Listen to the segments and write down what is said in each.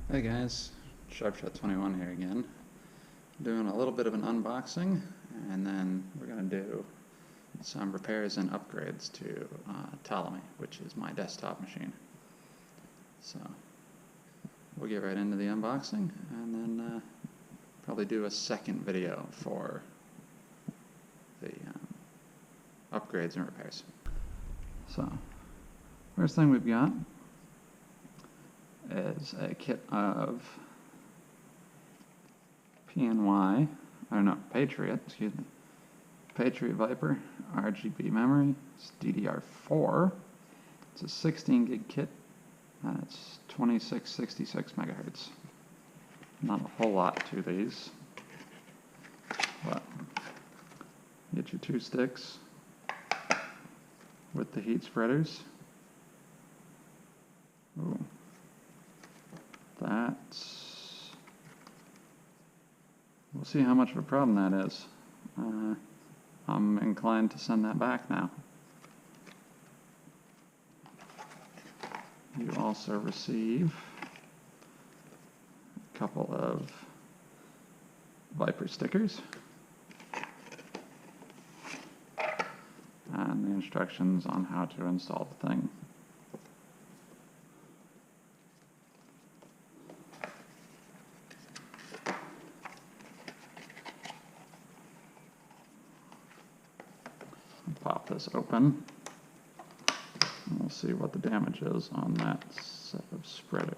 Hey guys, SharpShot21 here again. Doing a little bit of an unboxing, and then we're going to do some repairs and upgrades to Ptolemy, which is my desktop machine. So we'll get right into the unboxing, and then probably do a second video for the upgrades and repairs. So first thing we've got is a kit of Patriot Viper RGB memory. It's DDR4. It's a 16 gig kit, and it's 2666 megahertz. Not a whole lot to these, but you get your two sticks with the heat spreaders. Ooh. We'll see how much of a problem that is. I'm inclined to send that back now. You also receive a couple of Viper stickers and the instructions on how to install the thing. Pop this open, and we'll see what the damage is on that set of spreaders.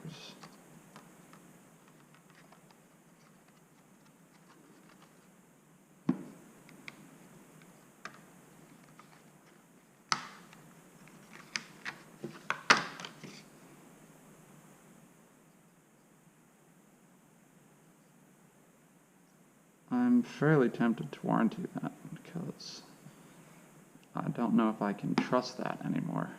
I'm fairly tempted to warranty that because I don't know if I can trust that anymore.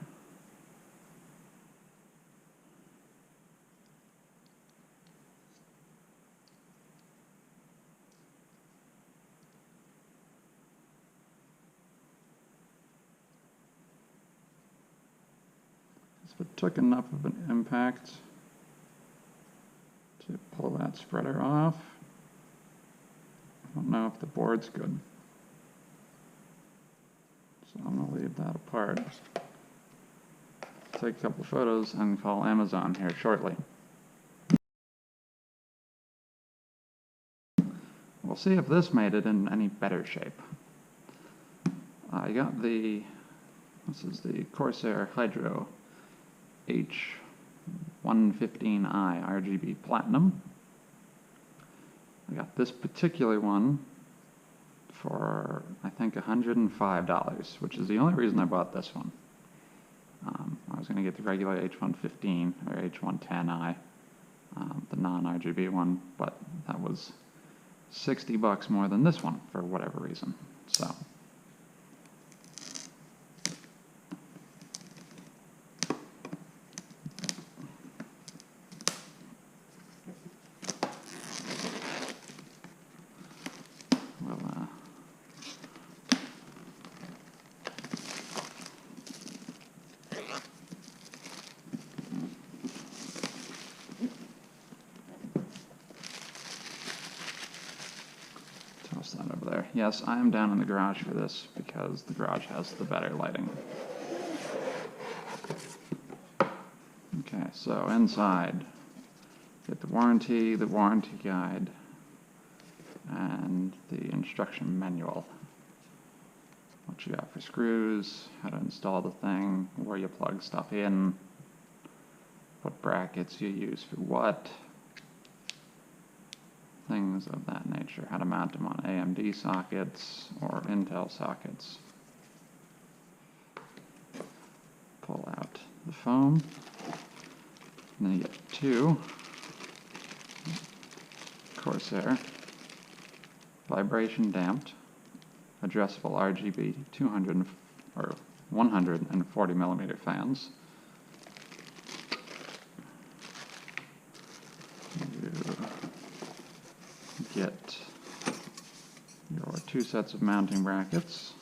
If it took enough of an impact to pull that spreader off, I don't know if the board's good. So I'm going to leave that apart. Take a couple of photos and call Amazon here shortly. We'll see if this made it in any better shape. I got this is the Corsair H115i RGB Platinum. I got this particular one for, I think, $105, which is the only reason I bought this one. I was going to get the regular H115 or H110i, the non-RGB one, but that was $60 more than this one for whatever reason. So toss that over there. Yes, I am down in the garage for this because the garage has the better lighting. Okay, so inside, get the warranty guide, and the instruction manual. What you got for screws, how to install the thing, where you plug stuff in, what brackets you use for what, things of that nature, how to mount them on AMD sockets or Intel sockets. Pull out the foam, and then you get two Corsair vibration damped addressable RGB 200 or 140 millimeter fans. You get your two sets of mounting brackets,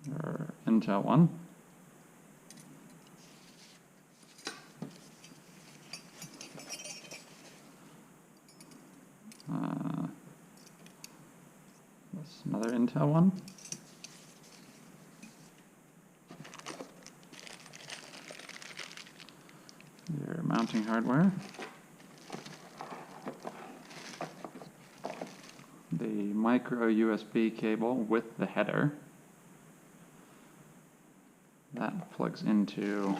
your Intel one, That's another Intel one. Your mounting hardware. The micro USB cable with the header. That plugs into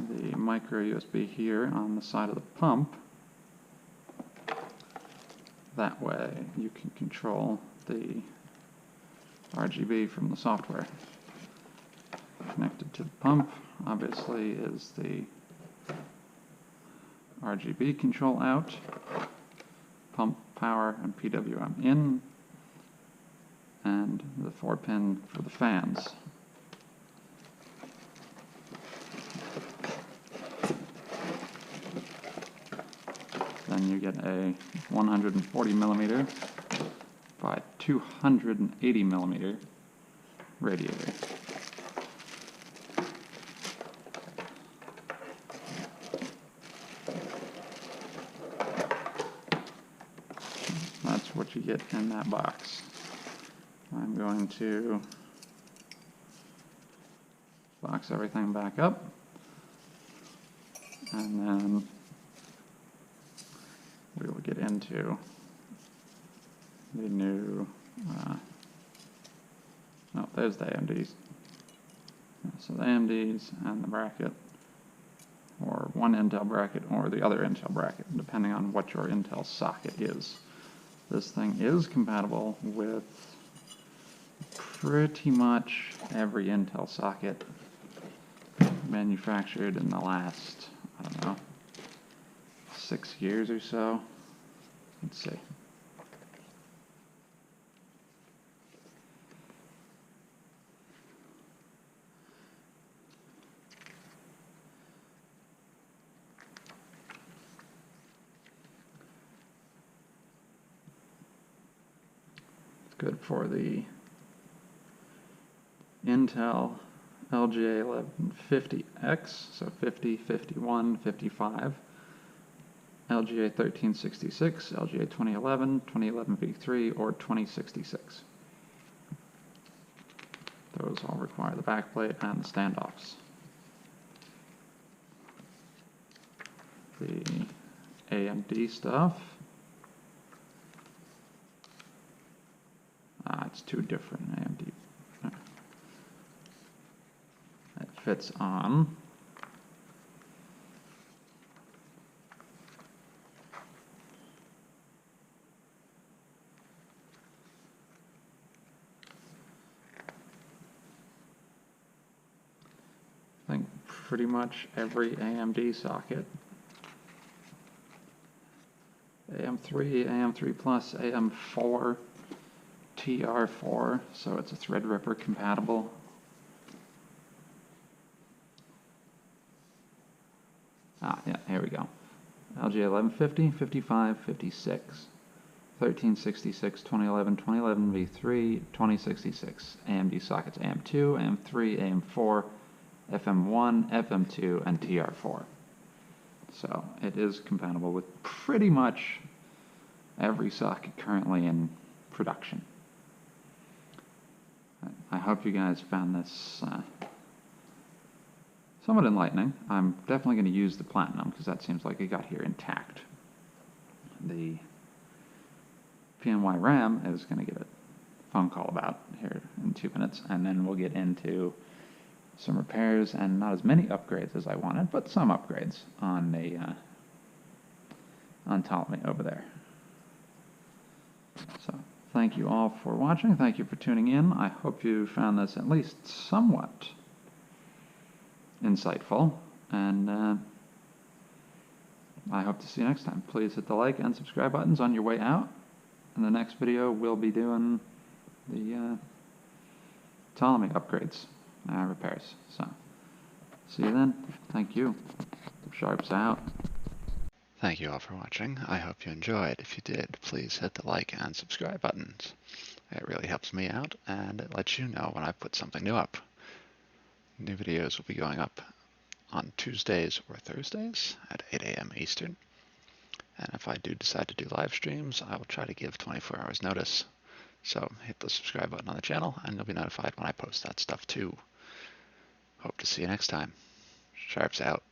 the micro USB here on the side of the pump. That way you can control the RGB from the software. Connected to the pump, obviously, is the RGB control out, pump power and PWM in, and the 4-pin for the fans. Then you get a 140 millimeter by 280 millimeter radiator. That's what you get in that box. I'm going to box everything back up, and then we will get into the new, oh, there's the AMDs. So the AMDs and the bracket, or one Intel bracket or the other Intel bracket, depending on what your Intel socket is. This thing is compatible with pretty much every Intel socket manufactured in the last, I don't know, 6 years or so. Let's see. It's good for the Intel LGA 1150X, so 50, 51, 55. LGA 1366, LGA 2011, 2011 V3, or 2066. Those all require the backplate and the standoffs. The AMD stuff, it's two different AMD. It fits on I think pretty much every AMD socket. AM3, AM3 Plus, AM4, TR4, so it's a Threadripper compatible. Yeah, here we go. LGA 1150, 55, 56, 1366, 2011, 2011 V3, 2066. AMD sockets AM2, AM3, AM4, FM1, FM2, and TR4. So it is compatible with pretty much every socket currently in production. I hope you guys found this somewhat enlightening. I'm definitely going to use the Platinum because that seems like it got here intact. The PNY RAM is going to get a phone call about here in 2 minutes, and then we'll get into some repairs and not as many upgrades as I wanted, but some upgrades on the on Ptolemy over there. So thank you all for watching. Thank you for tuning in. I hope you found this at least somewhat insightful, and I hope to see you next time. Please hit the like and subscribe buttons on your way out. In the next video, we'll be doing the Ptolemy upgrades. Repairs. So, see you then. Thank you. Sharps out. Thank you all for watching. I hope you enjoyed. If you did, please hit the like and subscribe buttons. It really helps me out, and it lets you know when I put something new up. New videos will be going up on Tuesdays or Thursdays at 8 a.m. Eastern. And if I do decide to do live streams, I will try to give 24 hours notice. So hit the subscribe button on the channel and you'll be notified when I post that stuff too. Hope to see you next time. Sharps out.